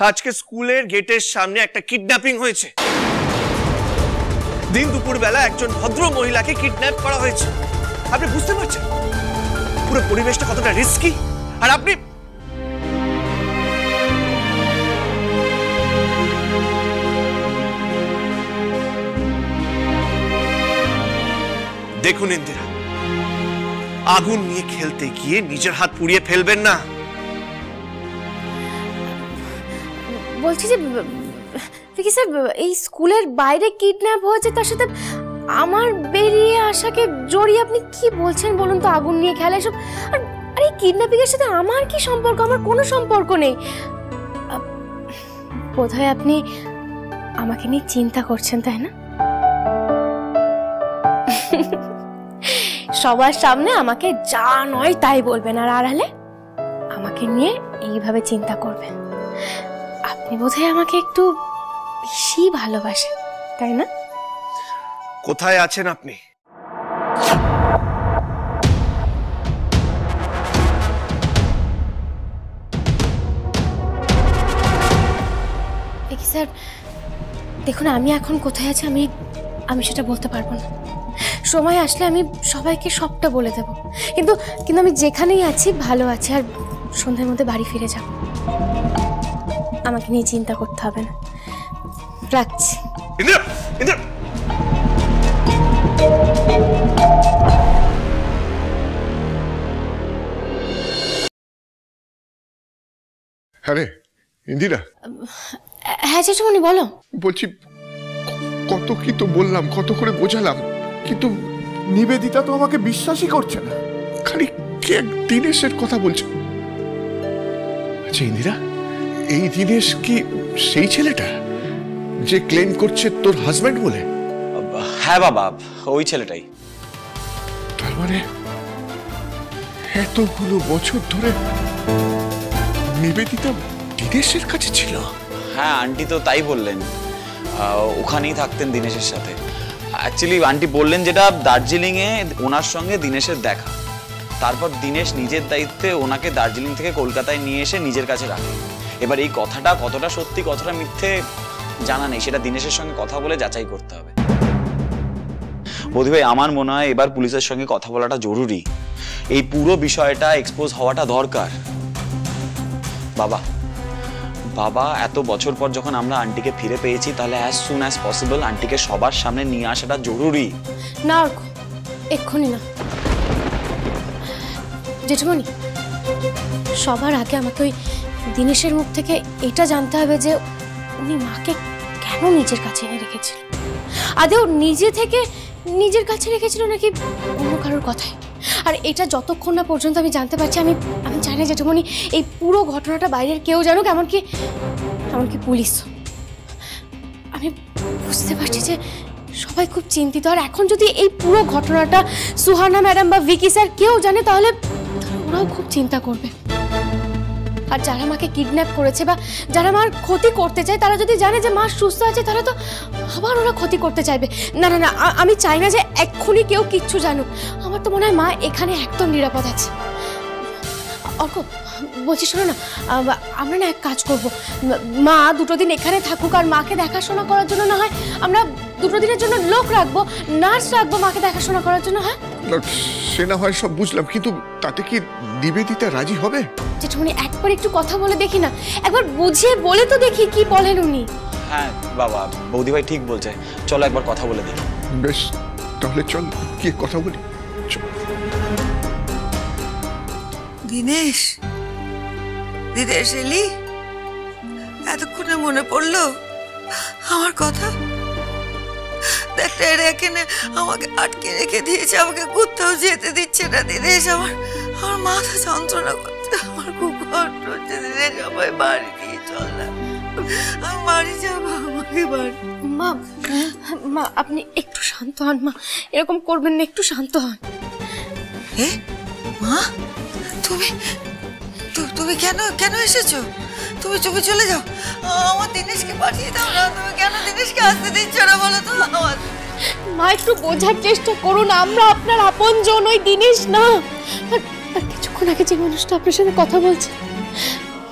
আজকে স্কুলের গেটের সামনে একটা কিডন্যাপিং হয়েছে। দিন দুপুর বেলা একজন ভদ্র মহিলাকে কিডন্যাপ করা হয়েছে। আপনি বুঝতে পারছেন পুরো পরিবেশটা কতটা রিস্কি? আর আপনি দেখুন ইন্দিরা, আগুন নিয়ে খেলতে গিয়ে নিজের হাত পুড়িয়ে ফেলবেন না। বলছি যে ভিকি স্যার, এই স্কুলের বাইরে কিডন্যাপ হয়েছে, তার সাথে আমার বেরিয়ে আসাকে জড়িয়ে আপনি কি বলছেন বলুন তো? আগুন নিয়ে খেলা এসব। আর এই কিডন্যাপিং এর সাথে আমার কি সম্পর্ক? আমার কোনো সম্পর্ক নেই। বোধহয় আপনি আমাকে নিয়ে চিন্তা করছেন, তাই না? সবার সামনে আমাকে যা নয় তাই বলবেন, আর আড়ালে আমাকে নিয়ে এইভাবে চিন্তা করবেন। আপনি বোধহয় আমাকে একটু বেশি ভালোবাসেন, তাই না? কোথায় আছেন আপনি? স্যার দেখুন, আমি এখন কোথায় আছি আমি সেটা বলতে পারবো না। সময় আসলে আমি সবাইকে সবটা বলে দেব। কিন্তু আমি যেখানেই আছি ভালো আছি, আর সন্ধ্যার মধ্যে বাড়ি ফিরে যাব। আমাকে নিয়ে চিন্তা করতে হবে না। রাখছি। হ্যাঁ ইন্দিরা। হ্যাঁ জেঠুমনি বলো। বলছি কত কি তো বললাম, কত করে বোঝালাম, কিন্তু নিবেদিতা তো আমাকে বিশ্বাসই করছে না। খালি কে দিনেশের কথা বলছে। আচ্ছা ইন্দিরা, এই দিনেশ কি সেই ছেলেটা যে ক্লেম করছে তোর হাজবেন্ড বলে? হ্যাঁ বাবা, ওই ছেলেটাই। তার মানে এতগুলো বছর ধরে নিবেদিতা দিনেশের কাছে ছিল? হ্যাঁ আন্টি তো তাই বললেন, ওখানেই থাকতেন দিনেশের সাথে। অ্যাকচুয়ালি আন্টি বললেন যেটা দার্জিলিংয়ে ওনার সঙ্গে দিনেশের দেখা, তারপর দিনেশ নিজের দায়িত্বে ওনাকে দার্জিলিং থেকে কলকাতায় নিয়ে এসে নিজের কাছে রাখে। এবার এই কথাটা কতটা সত্যি কতটা মিথ্যে জানা নেই, সেটা দিনেশের সঙ্গে কথা বলে যাচাই করতে হবে। বৌদি ভাই, আমার মনে হয় এবার পুলিশের সঙ্গে কথা বলাটা জরুরি। এই পুরো বিষয়টা এক্সপোজ হওয়াটা দরকার। বাবা এত বছর পর যখন আমরা আন্টিকে ফিরে পেয়েছি, তাহলে অ্যাজ সুন অ্যাজ পসিবল আন্টিকে সবার সামনে নিয়ে আসাটা জরুরি। না এক্ষুনি না জেঠুমনি, সবার আগে আমাকে ওই দিনেশের মুখ থেকে এটা জানতে হবে যে উনি মাকে কেন নিজের কাছে এনে রেখেছিল। আদৌ নিজে থেকে নিজের কাছে রেখেছিল নাকি অন্য কারোর কথায়। আর এটা যতক্ষণ না পর্যন্ত আমি জানতে পারছি, আমি চাই না জেঠুমনি এই পুরো ঘটনাটা বাইরের কেউ জানুক, এমনকি পুলিশ। আমি বুঝতে পারছি যে সবাই খুব চিন্তিত, আর এখন যদি এই পুরো ঘটনাটা সুহানা ম্যাডাম বা ভিকি স্যার কেউ জানে, তাহলে ওরাও খুব চিন্তা করবে। আর যারা আমাকে কিডন্যাপ করেছে বা যারা আমার ক্ষতি করতে চায়, তারা যদি জানে যে মা সুস্থ আছে, তাহলে তো আবার ওরা ক্ষতি করতে চাইবে। না না না, আমি চাই না যে এক্ষুনি কেউ কিচ্ছু জানুক। আমার তো মনে হয় মা এখানে একদম নিরাপদ আছে। অর্ক বলছি, শোনো না, আমরা না এক কাজ করব, মা দুটো দিন এখানে থাকুক, আর মাকে দেখাশোনা করার জন্য না হয় আমরা দুটো দিনের জন্য লোক রাখবো, নার্স রাখবো মাকে দেখাশোনা করার জন্য। হ্যাঁ সে না হয় সব বুঝলাম, কিন্তু তাতে কি নিবেদিতা রাজি হবে? জেঠুমনি একবার একটু কথা বলে দেখি না, একবার বুঝিয়ে বলে তো দেখি কি বলেন উনি। হ্যাঁ বাবা, বৌদি ভাই ঠিক বলছে, চলো একবার কথা বলে দেখি। বেশ, তাহলে চল কি কথা বলি। দিনেশ এলি? এতক্ষণে মনে পড়লো আমার কথা? এখানে আমাকে আটকে রেখে দিয়েছে, আমাকে কোথাও যেতে দিচ্ছে না দিনেশ। আমার মাথা যন্ত্রণা করছে, আমার খুব কষ্ট হচ্ছে দিনেশ। আমায় বাড়ি দিয়ে চল না, আমি বাড়ি যাবো, আমাকে বাড়ি। মা আপনি একটু শান্ত হন মা, এরকম করবেন না, একটু শান্ত হন। মা তুমি কেন এসেছো? তুমি চুপে চলে যাও, আমার দিনেশকে পাঠিয়ে দাও না। তুমি কেন দিনেশকে আসতে দিচ্ছ না বলো তো? আমার মা একটু বোঝার চেষ্টা করুন, আমরা আপনার আপনজন, ওই দিনেশ না। আর কিছুক্ষণ আগে যে মানুষটা আপনার সাথে কথা বলছে,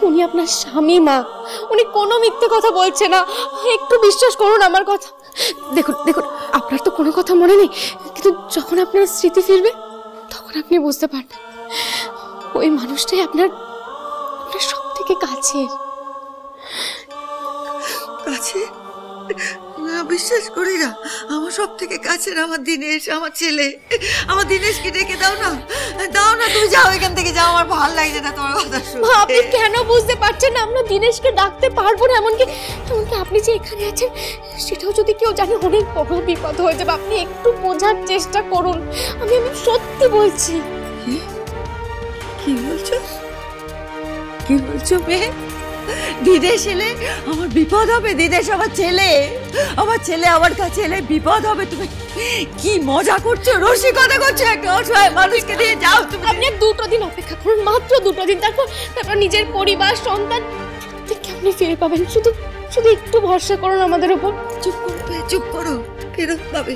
উনি আপনার স্বামী মা। উনি কোনো মিথ্যে কথা বলছে না, একটু বিশ্বাস করুন আমার কথা। দেখুন দেখুন, আপনার তো কোনো কথা মনে নেই, কিন্তু যখন আপনার স্মৃতি ফিরবে তখন আপনি বুঝতে পারবেন ওই মানুষটাই আপনার সব থেকে কাছের। কাছে না, বিশ্বাস করি না। আমার সব থেকে কাছের আমার দিনেশ, আমার ছেলে। আমার দিনেশকে ডেকে দাও না, দাও না, তুমি যাও এখান থেকে, যাও। আমার ভালো লাগছে না তোমার কথা শুনতে। আপনি কেন বুঝতে পারছেন না আমরা দিনেশকে ডাকতে পারবো না? এমনকি আপনি যে এখানে আছেন সেটাও যদি কেউ জানে অনেক বড় বিপদ হয়ে যাবে। আপনি একটু বোঝার চেষ্টা করুন, আমি সত্যি বলছি। কি বলছো, কি বলছো মেয়ে? দিদেশ এলে আমার বিপদ হবে? দিদেশ আমার ছেলে, আমার ছেলে আমার কাছে এলে বিপদ হবে? তুমি কি মজা করছো, রসিকতা করছো? একটা অসহায় মানুষকে দিয়ে যাও তুমি। আপনি 2 দিন অপেক্ষা করুন, মাত্র 2 দিন, তারপর নিজের পরিবার, সন্তান প্রত্যেককে আপনি ফিরে পাবেন। শুধু শুধু একটু ভরসা করুন আমাদের উপর। চুপ করো, চুপ করো, ফেরত পাবে।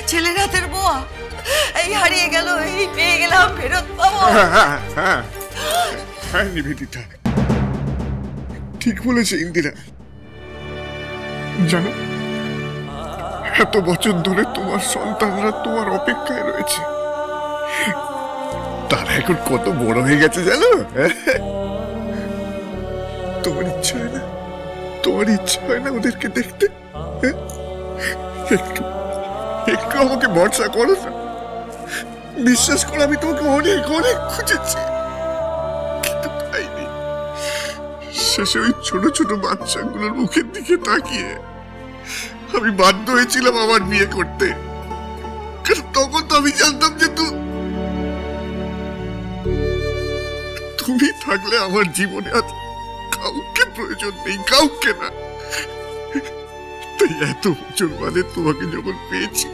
ছেলের হাতের বোয়া এই হারিয়ে গেল, এই পেয়ে গেলাম, ফেরত পাবো। হ্যাঁ নিবেদিতা, ঠিক বলেছে ইন্দিরা। জানো, এত বছর ধরে তোমার সন্তানরা তোমার অপেক্ষায় রয়েছে। তারা এখন কত বড় হয়ে গেছে জানো? তোমার ইচ্ছা হয় না, তোমার ইচ্ছা হয় না ওদেরকে দেখতে? একটু একটু আমাকে ভরসা করো না। বিশ্বাস করো, আমি তোমাকে অনেক অনেক খুঁজেছি, কিন্তু পাইনি। শেষে ওই ছোট ছোট বাচ্চাগুলোর মুখের দিকে তাকিয়ে আমি বাধ্য হয়েছিলাম আমার বিয়ে করতে। কারণ তখন তো আমি জানতাম যে তুমি থাকলে আমার জীবনে আর কাউকে প্রয়োজন নেই, কাউকে না। তাই এত বছর বাদে তোমাকে যখন পেয়েছি,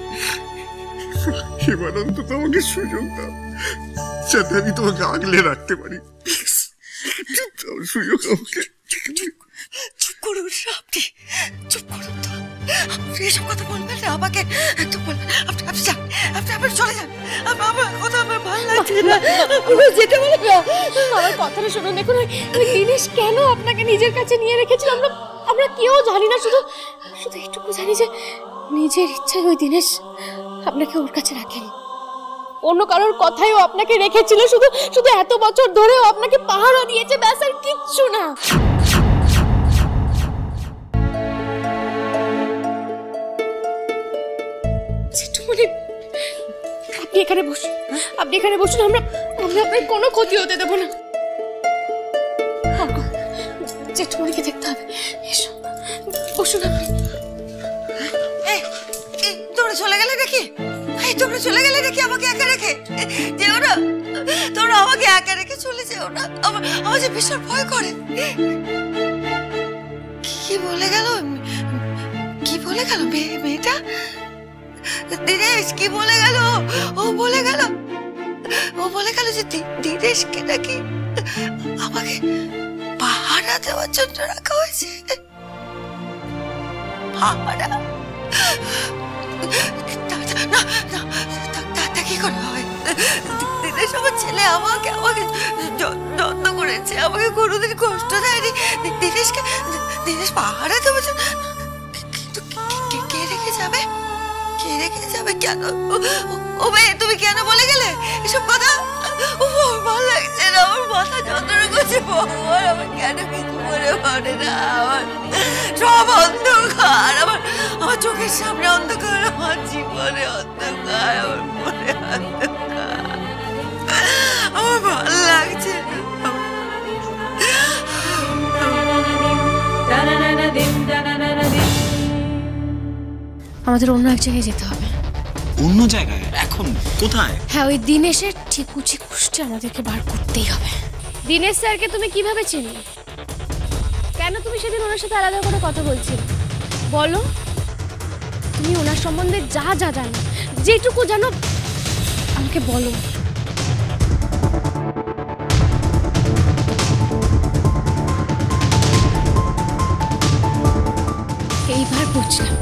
এবার অন্তত আমাকে সুযোগ দাও যাতে আমি তোমাকে আগলে রাখতে পারি। সুযোগ আমাকে। চুপ করুন আপনি, চুপ করুন তো। আপনি এসব কথা বলবেন না আমাকে, একটু বলবেন। আপনি যান, আপনি আবার চলে যান। আমার কথা আমার ভালো লাগছে না, যেতে বলবেন। আমার কথাটা শুনুন, দেখুন ওই দিনেশ কেন আপনাকে নিজের কাছে নিয়ে রেখেছিল আমরা কেউ জানি না। শুধু শুধু একটুকু জানি যে নিজের ইচ্ছায় ওই দিনেশ আপনাকে ওর কাছে রাখেন। অন্য কারোর কথাইও আপনাকে রেখেছিল, শুধু শুধু এত বছর ধরেও আপনাকে পাহারা দিয়েছে, ব্যাস আর কিচ্ছু না। আপনি এখানে বসুন, আপনি এখানে বসুন, আমরা আপনার কোনো ক্ষতি হতে দেবো না। জেঠুমনিকে দেখতে হবে, এসো বসুন আপনি। তোমরা চলে গেলে নাকি? তোমরা চলে গেলে নাকি আমাকে একা রেখে? যেও না, তোমরা আমাকে একা রেখে চলে যেও না। আমার যে ভীষণ ভয় করে। কি বলে গেল, কি বলে গেল মেয়েটা? দিনেশ কি বলে গেল? ও বলে গেল যে দিনেশকে নাকি আমাকে পাহারা দেওয়ার জন্য রাখা হয়েছে। পাহারা? তা কি করে হয়? দিনেশ আমার ছেলে, আমাকে যত্ন করেছে, আমাকে কোনোদিন কষ্ট দেয়নি। দিনেশ পাহারা দেওয়ার জন্য কে রেখে যাবে? কে রেখে যাবে? কেন? ও ভাই, তুমি কেন বলে গেলে এসব কথা? ভালো লাগছে না, আমার মাথা যন্ত্রণা করছে। ভগবান, আমার কেন কিছু মনে পড়ে না? আমার সব অন্ধকার, আমার চোখের সামনে অন্ধকার, আমার জীবনে অন্ধকার, আমার মনে অন্ধকার। আমার ভালো লাগছে না। আমাদের অন্য এক জায়গায় যেতে হবে। অন্য জায়গায়? এখন কোথায়? হ্যাঁ, ওই দিনেশের ঠিকুচি কুষ্টি আমাদেরকে বার করতেই হবে। দিনেশ স্যারকে তুমি কিভাবে চিনলে? কেন তুমি সেদিন ওনার সাথে আলাদা করে কথা বলছিলে? বলো, তুমি ওনার সম্বন্ধে যা যা জানো, যেটুকু জানো আমাকে বলো। এইবার বুঝলাম